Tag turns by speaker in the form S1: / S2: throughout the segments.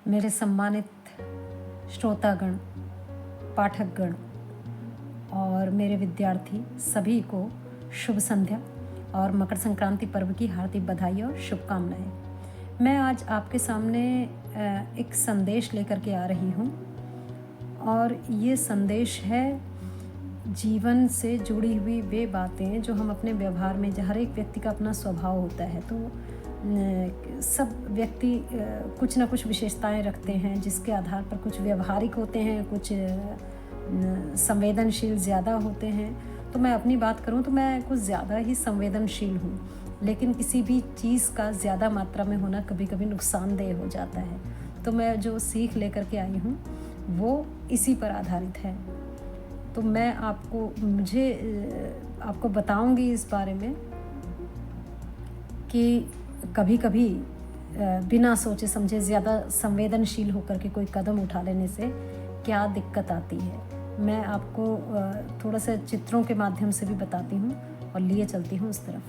S1: मेरे सम्मानित श्रोतागण, पाठकगण और मेरे विद्यार्थी सभी को शुभ संध्या और मकर संक्रांति पर्व की हार्दिक बधाई और शुभकामनाएं। मैं आज आपके सामने एक संदेश लेकर के आ रही हूँ और ये संदेश है जीवन से जुड़ी हुई वे बातें जो हम अपने व्यवहार में, हर एक व्यक्ति का अपना स्वभाव होता है, तो सब व्यक्ति कुछ ना कुछ विशेषताएं रखते हैं जिसके आधार पर कुछ व्यवहारिक होते हैं, कुछ संवेदनशील ज़्यादा होते हैं। तो मैं अपनी बात करूं तो मैं कुछ ज़्यादा ही संवेदनशील हूं, लेकिन किसी भी चीज़ का ज़्यादा मात्रा में होना कभी कभी नुकसानदेह हो जाता है। तो मैं जो सीख लेकर के आई हूं वो इसी पर आधारित है। तो मैं आपको बताऊंगी इस बारे में कि कभी कभी बिना सोचे समझे ज़्यादा संवेदनशील होकर के कोई कदम उठा लेने से क्या दिक्कत आती है। मैं आपको थोड़ा सा चित्रों के माध्यम से भी बताती हूँ और लिए चलती हूँ उस तरफ।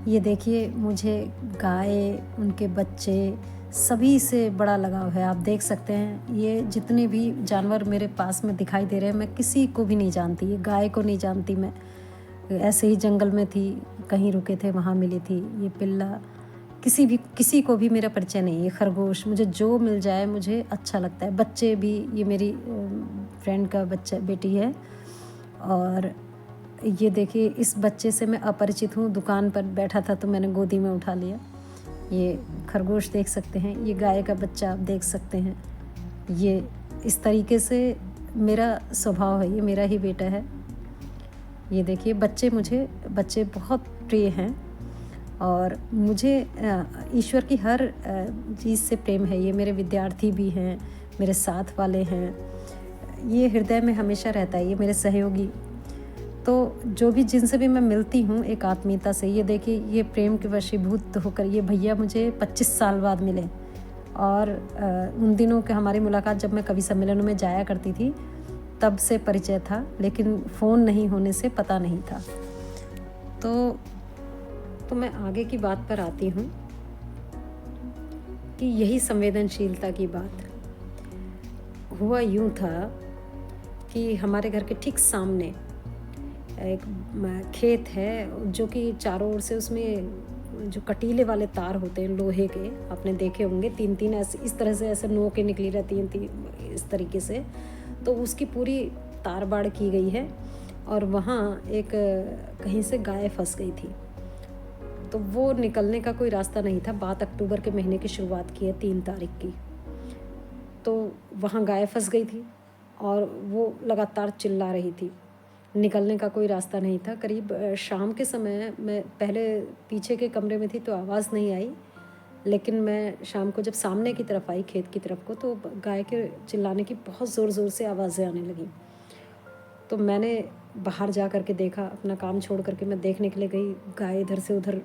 S1: ये देखिए, मुझे गाय, उनके बच्चे सभी से बड़ा लगाव है। आप देख सकते हैं ये जितने भी जानवर मेरे पास में दिखाई दे रहे हैं, मैं किसी को भी नहीं जानती। ये गाय को नहीं जानती, मैं ऐसे ही जंगल में थी, कहीं रुके थे वहाँ मिली थी। ये पिल्ला, किसी को भी मेरा परिचय नहीं। ये खरगोश, मुझे जो मिल जाए मुझे अच्छा लगता है। बच्चे भी, ये मेरी फ्रेंड का बेटी है। और ये देखिए, इस बच्चे से मैं अपरिचित हूँ, दुकान पर बैठा था तो मैंने गोदी में उठा लिया। ये खरगोश देख सकते हैं, ये गाय का बच्चा आप देख सकते हैं। ये इस तरीके से मेरा स्वभाव है, ये मेरा ही बेटा है। ये देखिए, बच्चे बहुत प्रिय हैं और मुझे ईश्वर की हर चीज़ से प्रेम है। ये मेरे विद्यार्थी भी हैं, मेरे साथ वाले हैं, ये हृदय में हमेशा रहता है, ये मेरे सहयोगी। तो जो भी जिनसे भी मैं मिलती हूँ एक आत्मीयता से, ये देखिए, ये प्रेम के वशीभूत होकर ये भैया मुझे 25 साल बाद मिले। और उन दिनों के हमारी मुलाकात जब मैं कवि सम्मेलनों में जाया करती थी तब से परिचय था, लेकिन फ़ोन नहीं होने से पता नहीं था। तो मैं आगे की बात पर आती हूँ कि यही संवेदनशीलता की बात। हुआ यूँ था कि हमारे घर के ठीक सामने एक खेत है जो कि चारों ओर से उसमें जो कटीले वाले तार होते हैं लोहे के, आपने देखे होंगे, 3-3 ऐसे इस तरह से ऐसे नोकें निकली रहती हैं इस तरीके से। तो उसकी पूरी तार बाड़ की गई है और वहाँ एक कहीं से गाय फंस गई थी। तो वो निकलने का कोई रास्ता नहीं था। बात अक्टूबर के महीने की शुरुआत की है, 3 तारीख की। तो वहाँ गाय फंस गई थी और वो लगातार चिल्ला रही थी। निकलने का कोई रास्ता नहीं था। करीब शाम के समय, मैं पहले पीछे के कमरे में थी तो आवाज़ नहीं आई, लेकिन मैं शाम को जब सामने की तरफ आई, खेत की तरफ को, तो गाय के चिल्लाने की बहुत ज़ोर ज़ोर से आवाज़ें आने लगीं। तो मैंने बाहर जा कर के देखा, अपना काम छोड़ करके मैं देखने के लिए गई। गाय इधर से उधर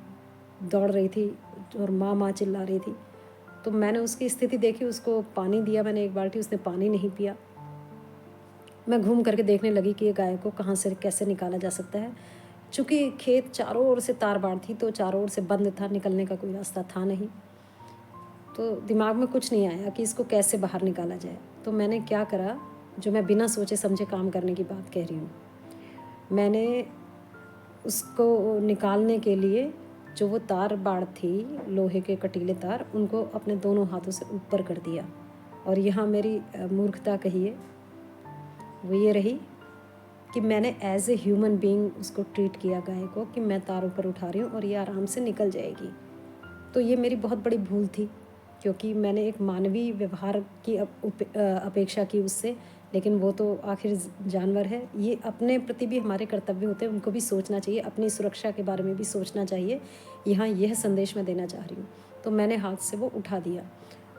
S1: दौड़ रही थी और माँ माँ चिल्ला रही थी। तो मैंने उसकी स्थिति देखी, उसको पानी दिया मैंने 1 बाल्टी, उसने पानी नहीं पिया। मैं घूम करके देखने लगी कि ये गाय को कहाँ से कैसे निकाला जा सकता है। चूँकि खेत चारों ओर से तार बाड़ थी तो चारों ओर से बंद था, निकलने का कोई रास्ता था नहीं। तो दिमाग में कुछ नहीं आया कि इसको कैसे बाहर निकाला जाए। तो मैंने क्या करा, जो मैं बिना सोचे समझे काम करने की बात कह रही हूँ, मैंने उसको निकालने के लिए जो वो तार बाड़ थी, लोहे के कटीले तार, उनको अपने दोनों हाथों से ऊपर कर दिया। और यहाँ मेरी मूर्खता कहिए वो ये रही कि मैंने एज ए ह्यूमन बीइंग उसको ट्रीट किया, गाय को, कि मैं तार ऊपर उठा रही हूँ और ये आराम से निकल जाएगी। तो ये मेरी बहुत बड़ी भूल थी, क्योंकि मैंने एक मानवीय व्यवहार की अपेक्षा की उससे। लेकिन वो तो आखिर जानवर है, ये अपने प्रति भी हमारे कर्तव्य होते हैं, उनको भी सोचना चाहिए, अपनी सुरक्षा के बारे में भी सोचना चाहिए। यहाँ यह संदेश मैं देना चाह रही हूँ। तो मैंने हाथ से वो उठा दिया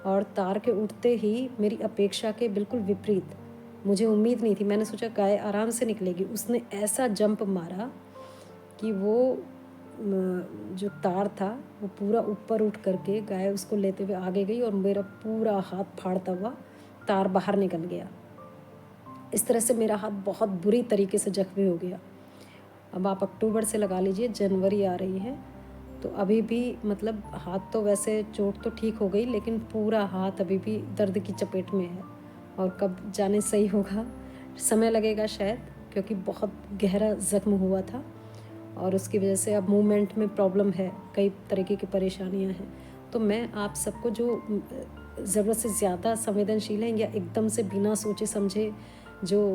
S1: और तार के उठते ही मेरी अपेक्षा के बिल्कुल विपरीत, मुझे उम्मीद नहीं थी, मैंने सोचा गाय आराम से निकलेगी, उसने ऐसा जंप मारा कि वो जो तार था वो पूरा ऊपर उठ करके गाय उसको लेते हुए आगे गई और मेरा पूरा हाथ फाड़ता हुआ तार बाहर निकल गया। इस तरह से मेरा हाथ बहुत बुरी तरीके से जख्मी हो गया। अब आप अक्टूबर से लगा लीजिए, जनवरी आ रही है, तो अभी भी मतलब हाथ तो वैसे चोट तो ठीक हो गई, लेकिन पूरा हाथ अभी भी दर्द की चपेट में है। और कब जाने सही होगा, समय लगेगा शायद, क्योंकि बहुत गहरा ज़ख्म हुआ था और उसकी वजह से अब मूवमेंट में प्रॉब्लम है, कई तरीके की परेशानियां हैं। तो मैं आप सबको जो ज़रूरत से ज़्यादा संवेदनशील हैं या एकदम से बिना सोचे समझे जो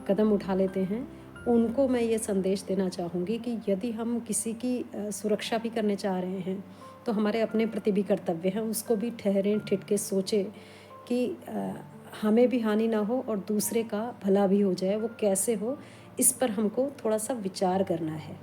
S1: कदम उठा लेते हैं, उनको मैं ये संदेश देना चाहूँगी कि यदि हम किसी की सुरक्षा भी करने चाह रहे हैं तो हमारे अपने प्रति भी कर्तव्य हैं, उसको भी ठहरें, ठिठ के सोचें कि हमें भी हानि ना हो और दूसरे का भला भी हो जाए। वो कैसे हो, इस पर हमको थोड़ा सा विचार करना है।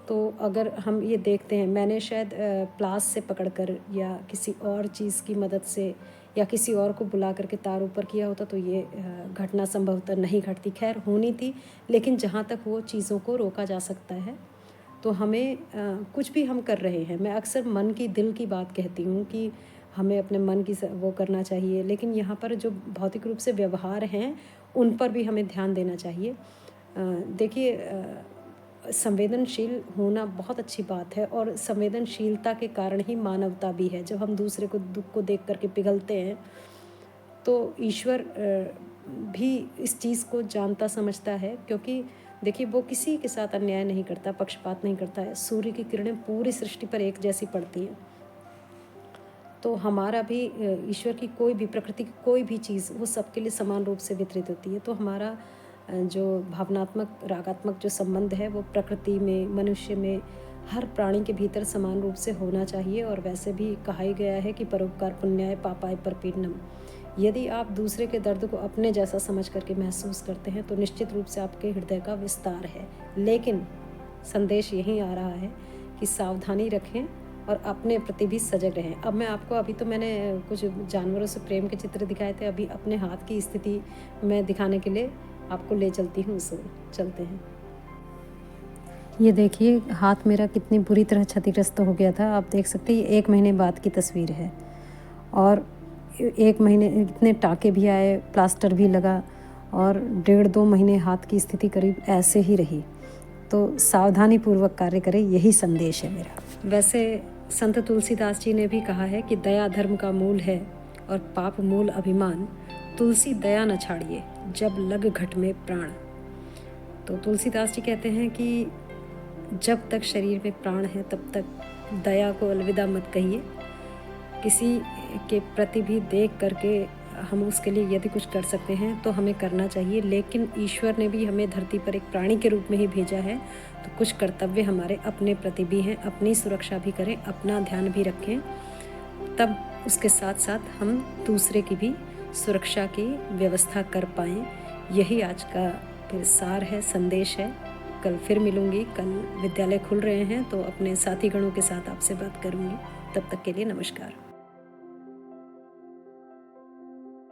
S1: तो अगर हम ये देखते हैं, मैंने शायद प्लास से पकड़कर या किसी और चीज़ की मदद से या किसी और को बुला करके तार ऊपर किया होता तो ये घटना संभवतः नहीं घटती। खैर होनी थी, लेकिन जहाँ तक वो चीज़ों को रोका जा सकता है तो हमें कुछ भी हम कर रहे हैं। मैं अक्सर मन की, दिल की बात कहती हूँ कि हमें अपने मन की वो करना चाहिए, लेकिन यहाँ पर जो भौतिक रूप से व्यवहार हैं उन पर भी हमें ध्यान देना चाहिए। देखिए, संवेदनशील होना बहुत अच्छी बात है और संवेदनशीलता के कारण ही मानवता भी है। जब हम दूसरे को दुख को देख करके पिघलते हैं तो ईश्वर भी इस चीज़ को जानता समझता है, क्योंकि देखिए वो किसी के साथ अन्याय नहीं करता, पक्षपात नहीं करता है। सूर्य की किरणें पूरी सृष्टि पर एक जैसी पड़ती हैं, तो हमारा भी ईश्वर की कोई भी, प्रकृति की कोई भी चीज़ वो सबके लिए समान रूप से वितरित होती है। तो हमारा जो भावनात्मक, रागात्मक जो संबंध है वो प्रकृति में, मनुष्य में, हर प्राणी के भीतर समान रूप से होना चाहिए। और वैसे भी कहा ही गया है कि परोपकार पुण्याय पापाय परपीडनम। यदि आप दूसरे के दर्द को अपने जैसा समझ करके महसूस करते हैं तो निश्चित रूप से आपके हृदय का विस्तार है। लेकिन संदेश यही आ रहा है कि सावधानी रखें और अपने प्रति भी सजग रहें। अब मैं आपको, अभी तो मैंने कुछ जानवरों से प्रेम के चित्र दिखाए थे, अभी अपने हाथ की स्थिति मैं दिखाने के लिए आपको ले चलती हूँ। सो चलते हैं। ये देखिए हाथ मेरा कितनी बुरी तरह क्षतिग्रस्त हो गया था। आप देख सकते हैं, ये 1 महीने बाद की तस्वीर है और 1 महीने इतने टाँके भी आए, प्लास्टर भी लगा और 1.5-2 महीने हाथ की स्थिति करीब ऐसे ही रही। तो सावधानीपूर्वक कार्य करें, यही संदेश है मेरा। वैसे संत तुलसीदास जी ने भी कहा है कि दया धर्म का मूल है और पाप मूल अभिमान। तुलसी दया न छाड़िए जब लग घट में प्राण। तो तुलसीदास जी कहते हैं कि जब तक शरीर में प्राण है तब तक दया को अलविदा मत कहिए। किसी के प्रति भी देख करके हम उसके लिए यदि कुछ कर सकते हैं तो हमें करना चाहिए, लेकिन ईश्वर ने भी हमें धरती पर एक प्राणी के रूप में ही भेजा है, तो कुछ कर्तव्य हमारे अपने प्रति भी हैं। अपनी सुरक्षा भी करें, अपना ध्यान भी रखें, तब उसके साथ साथ हम दूसरे की भी सुरक्षा की व्यवस्था कर पाएँ। यही आज का फिर सार है, संदेश है। कल फिर मिलूँगी। कल विद्यालय खुल रहे हैं तो अपने साथी गणों के साथ आपसे बात करूँगी। तब तक के लिए नमस्कार।